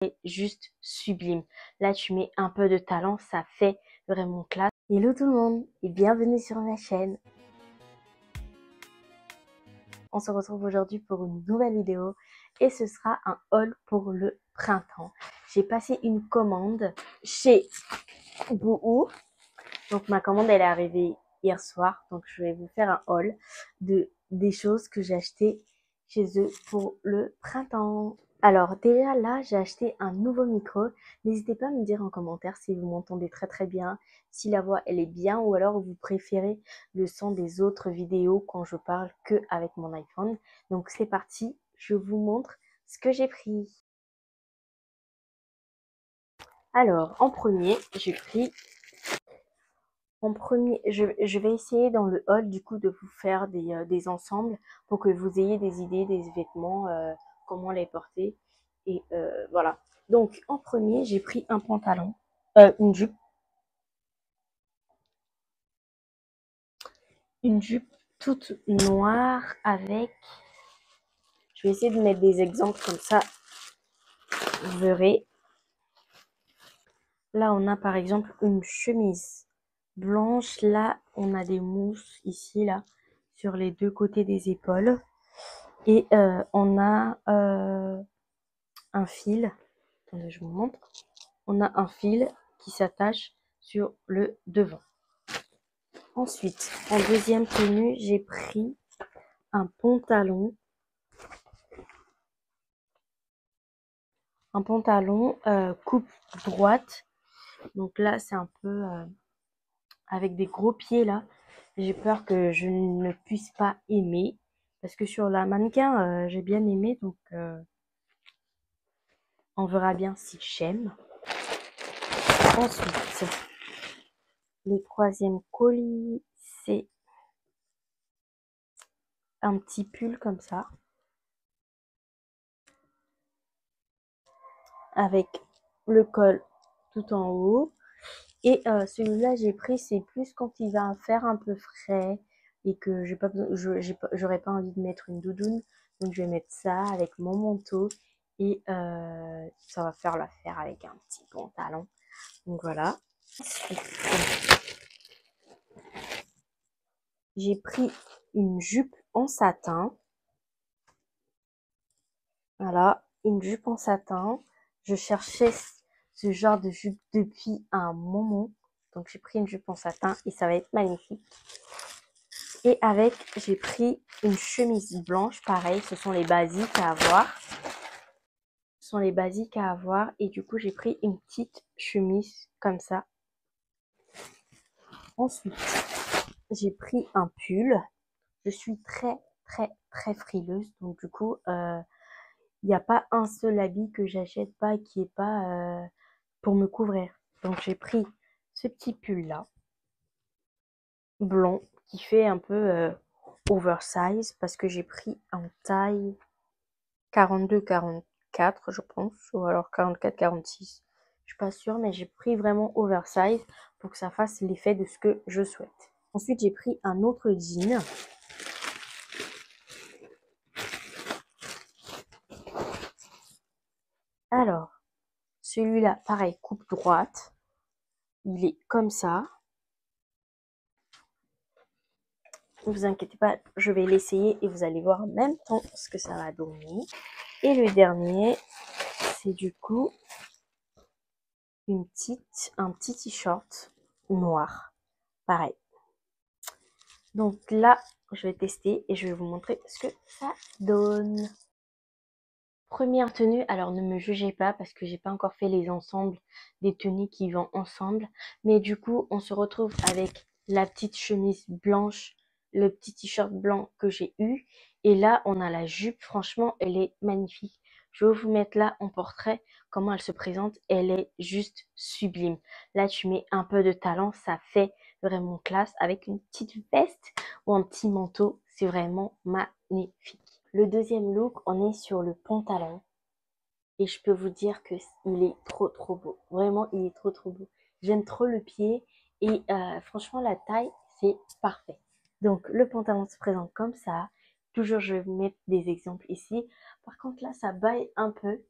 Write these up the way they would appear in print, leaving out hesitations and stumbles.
est juste sublime. Là, tu mets un peu de talent, ça fait vraiment classe. Hello tout le monde et bienvenue sur ma chaîne. On se retrouve aujourd'hui pour une nouvelle vidéo et ce sera un haul pour le printemps. J'ai passé une commande chez Boohoo. Donc ma commande elle est arrivée hier soir. Donc je vais vous faire un haul des choses que j'ai achetées chez eux pour le printemps. Alors déjà là, j'ai acheté un nouveau micro. N'hésitez pas à me dire en commentaire si vous m'entendez très bien, si la voix elle est bien ou alors vous préférez le son des autres vidéos quand je parle que avec mon iPhone. Donc c'est parti, je vous montre ce que j'ai pris. Alors en premier, j'ai pris je vais essayer dans le haul du coup de vous faire des ensembles pour que vous ayez des idées des vêtements, comment les porter. Et voilà. Donc en premier, j'ai pris un pantalon, une jupe toute noire avec... Je vais essayer de mettre des exemples comme ça, vous verrez. Là, on a par exemple une chemise blanche. Là, on a des mousses ici, là, sur les deux côtés des épaules. Et on a un fil. Attendez, je vous montre. On a un fil qui s'attache sur le devant. Ensuite, en deuxième tenue, j'ai pris un pantalon. Un pantalon coupe droite. Donc là, c'est un peu avec des gros pieds là. J'ai peur que je ne puisse pas aimer. Parce que sur la mannequin, j'ai bien aimé. Donc, on verra bien si j'aime. Ensuite, le troisième colis, c'est un petit pull comme ça. Avec le col tout en haut. Et celui-là, j'ai pris, c'est plus quand il va faire un peu frais et que j'ai pas besoin, j'aurais pas envie de mettre une doudoune. Donc je vais mettre ça avec mon manteau et ça va faire l'affaire avec un petit pantalon. Donc voilà. J'ai pris une jupe en satin. Voilà, une jupe en satin. Je cherchais ce genre de jupe depuis un moment. Donc j'ai pris une jupe en satin et ça va être magnifique. Et avec, j'ai pris une chemise blanche. Pareil, ce sont les basiques à avoir. Ce sont les basiques à avoir. Et du coup, j'ai pris une petite chemise comme ça. Ensuite, j'ai pris un pull. Je suis très frileuse. Donc du coup, il n'y a pas un seul habit que j'achète pas qui est pas pour me couvrir. Donc j'ai pris ce petit pull là, blanc, qui fait un peu oversize parce que j'ai pris en taille 42-44 je pense, ou alors 44-46. Je suis pas sûre, mais j'ai pris vraiment oversize pour que ça fasse l'effet de ce que je souhaite. Ensuite, j'ai pris un autre jean. Alors, celui-là, pareil, coupe droite. Il est comme ça. Ne vous inquiétez pas, je vais l'essayer et vous allez voir en même temps ce que ça va donner. Et le dernier, c'est du coup un petit t-shirt noir. Pareil. Donc là, je vais tester et je vais vous montrer ce que ça donne. Première tenue, alors ne me jugez pas parce que j'ai pas encore fait les ensembles des tenues qui vont ensemble. Mais du coup, on se retrouve avec la petite chemise blanche, le petit t-shirt blanc que j'ai eu. Et là, on a la jupe. Franchement, elle est magnifique. Je vais vous mettre là en portrait comment elle se présente. Elle est juste sublime. Là, tu mets un peu de talent, ça fait vraiment classe avec une petite veste ou un petit manteau. C'est vraiment magnifique. Le deuxième look, on est sur le pantalon. Et je peux vous dire que il est trop beau. Vraiment, il est trop beau. J'aime trop le pied. Et franchement, la taille, c'est parfait. Donc, le pantalon se présente comme ça. Toujours, je vais vous mettre des exemples ici. Par contre, là, ça baille un peu.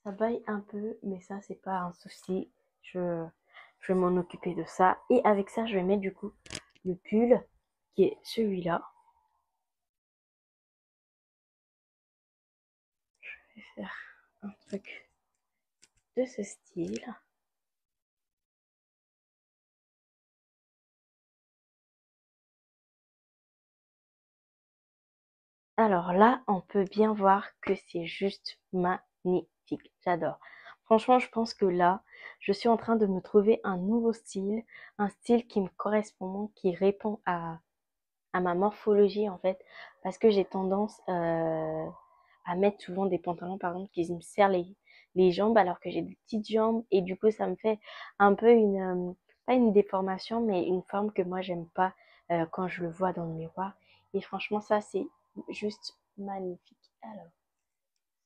Ça baille un peu, mais ça, c'est pas un souci. Je vais m'en occuper de ça. Et avec ça, je vais mettre du coup le pull qui est celui-là. Je vais faire un truc de ce style. Alors là, on peut bien voir que c'est juste magnifique. J'adore. Franchement, je pense que là, je suis en train de me trouver un nouveau style, un style qui me correspond, qui répond à ma morphologie en fait, parce que j'ai tendance à mettre souvent des pantalons par exemple qui me serrent les jambes alors que j'ai des petites jambes et du coup ça me fait un peu pas une déformation mais une forme que moi j'aime pas quand je le vois dans le miroir et franchement ça c'est juste magnifique. Alors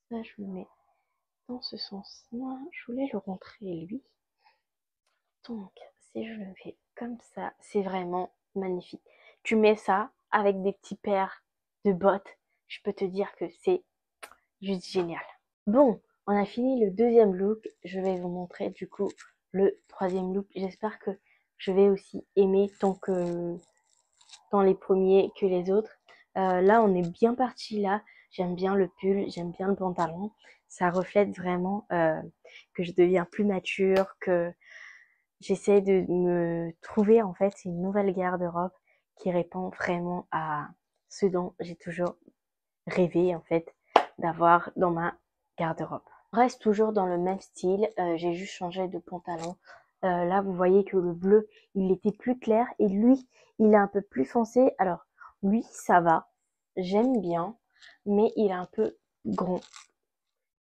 ça je le mets dans ce sens-là, je voulais le rentrer lui. Donc, si je le fais comme ça, c'est vraiment magnifique. Tu mets ça avec des petits paires de bottes, je peux te dire que c'est juste génial. Bon, on a fini le deuxième look. Je vais vous montrer du coup le troisième look. J'espère que je vais aussi aimer tant que dans les premiers que les autres. Là, on est bien parti là. J'aime bien le pull, j'aime bien le pantalon. Ça reflète vraiment que je deviens plus mature, que j'essaie de me trouver en fait une nouvelle garde-robe qui répond vraiment à ce dont j'ai toujours rêvé en fait d'avoir dans ma garde-robe. On reste toujours dans le même style, j'ai juste changé de pantalon. Là vous voyez que le bleu il était plus clair et lui il est un peu plus foncé. Alors lui ça va, j'aime bien, mais il est un peu grand.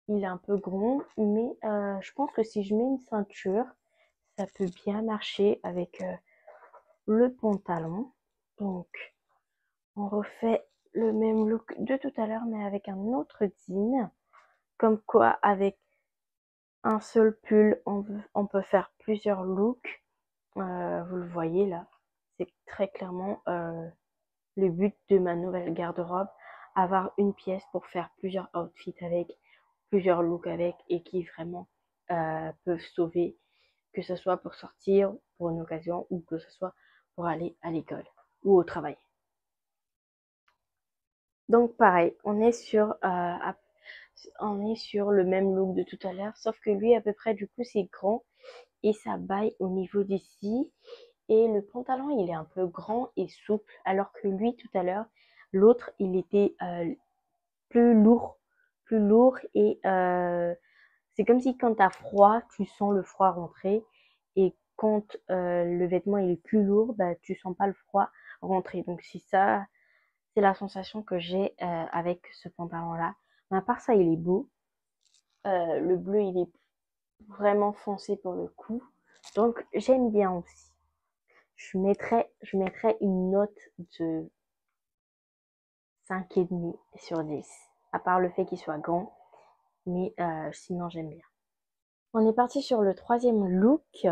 Il est un peu grand, mais je pense que si je mets une ceinture, ça peut bien marcher avec le pantalon. Donc, on refait le même look de tout à l'heure, mais avec un autre jean. Comme quoi, avec un seul pull, on peut faire plusieurs looks. Vous le voyez là, c'est très clairement le but de ma nouvelle garde-robe. Avoir une pièce pour faire plusieurs outfits avec, plusieurs looks avec, et qui vraiment peuvent sauver, que ce soit pour sortir, pour une occasion, ou que ce soit pour aller à l'école ou au travail. Donc pareil, on est sur le même look de tout à l'heure, sauf que lui à peu près du coup c'est grand et ça baille au niveau d'ici. Et le pantalon il est un peu grand et souple, alors que lui tout à l'heure, l'autre il était plus lourd, et c'est comme si quand t'as froid, tu sens le froid rentrer et quand le vêtement il est plus lourd, bah tu sens pas le froid rentrer. Donc c'est ça, c'est la sensation que j'ai avec ce pantalon-là. Mais à part ça, il est beau. Le bleu, il est vraiment foncé pour le coup. Donc j'aime bien aussi. Je mettrais une note de 5,5 sur 10. À part le fait qu'il soit grand, mais sinon j'aime bien. On est parti sur le troisième look.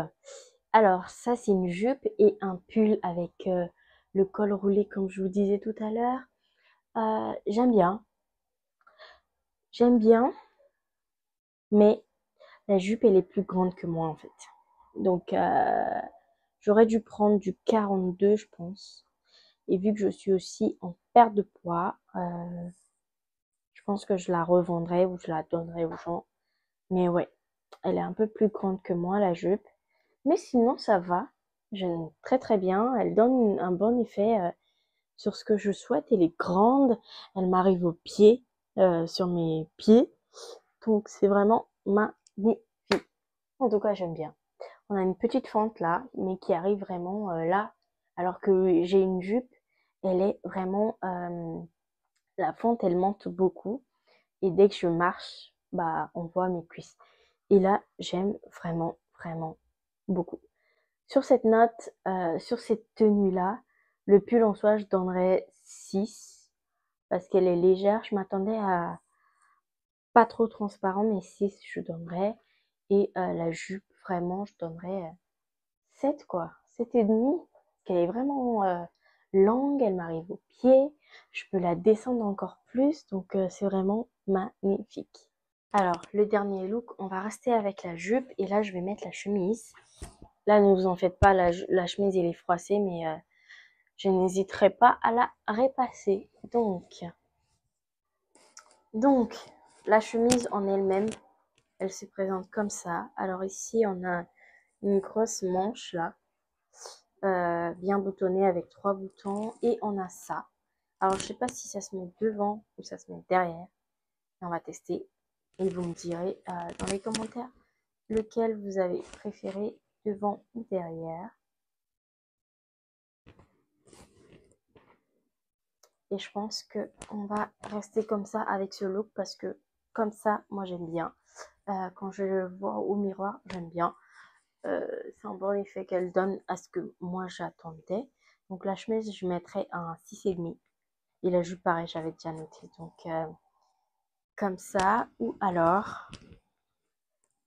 Alors ça c'est une jupe et un pull avec le col roulé comme je vous disais tout à l'heure. J'aime bien. J'aime bien, mais la jupe elle est plus grande que moi en fait. Donc j'aurais dû prendre du 42 je pense. Et vu que je suis aussi en perte de poids, je pense que je la revendrai ou je la donnerai aux gens. Mais ouais, elle est un peu plus grande que moi la jupe. Mais sinon ça va. J'aime très très bien. Elle donne un bon effet sur ce que je souhaite. Elle est grande. Elle m'arrive aux pieds, sur mes pieds. Donc c'est vraiment magnifique. En tout cas, j'aime bien. On a une petite fente là, mais qui arrive vraiment là, alors que j'ai une jupe, elle est vraiment, la fente, elle monte beaucoup, et dès que je marche, bah, on voit mes cuisses. Et là, j'aime vraiment, vraiment beaucoup. Sur cette note, sur cette tenue-là, le pull en soi, je donnerais 6, parce qu'elle est légère. Je m'attendais à pas trop transparent, mais 6, je donnerais. Et la jupe, vraiment, je donnerais 7 quoi, 7,5, parce qu'elle est vraiment longue, elle m'arrive aux pieds, je peux la descendre encore plus, donc c'est vraiment magnifique. Alors, le dernier look, on va rester avec la jupe et là, je vais mettre la chemise. Là, ne vous en faites pas, la chemise, elle est froissée, mais je n'hésiterai pas à la repasser. Donc, la chemise en elle-même, elle se présente comme ça. Alors ici, on a une grosse manche là, bien boutonnée avec 3 boutons. Et on a ça. Alors, je sais pas si ça se met devant ou ça se met derrière. On va tester. Et vous me direz dans les commentaires lequel vous avez préféré, devant ou derrière. Et je pense qu'on va rester comme ça avec ce look parce que comme ça, moi j'aime bien. Quand je le vois au miroir, j'aime bien. C'est un bon effet qu'elle donne à ce que moi j'attendais. Donc la chemise, je mettrais un 6,5. Et la jupe, pareil, j'avais déjà noté. Donc comme ça. Ou alors,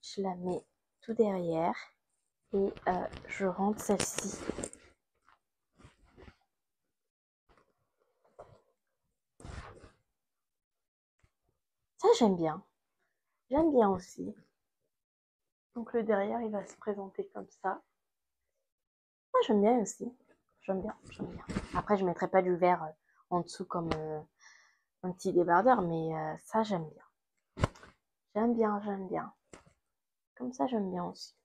je la mets tout derrière et je rentre celle-ci. Ça, j'aime bien. J'aime bien aussi. Donc le derrière, il va se présenter comme ça. Moi, j'aime bien aussi. J'aime bien, j'aime bien. Après, je ne mettrai pas du vert en dessous comme un petit débardeur, mais ça, j'aime bien. J'aime bien, j'aime bien. Comme ça, j'aime bien aussi.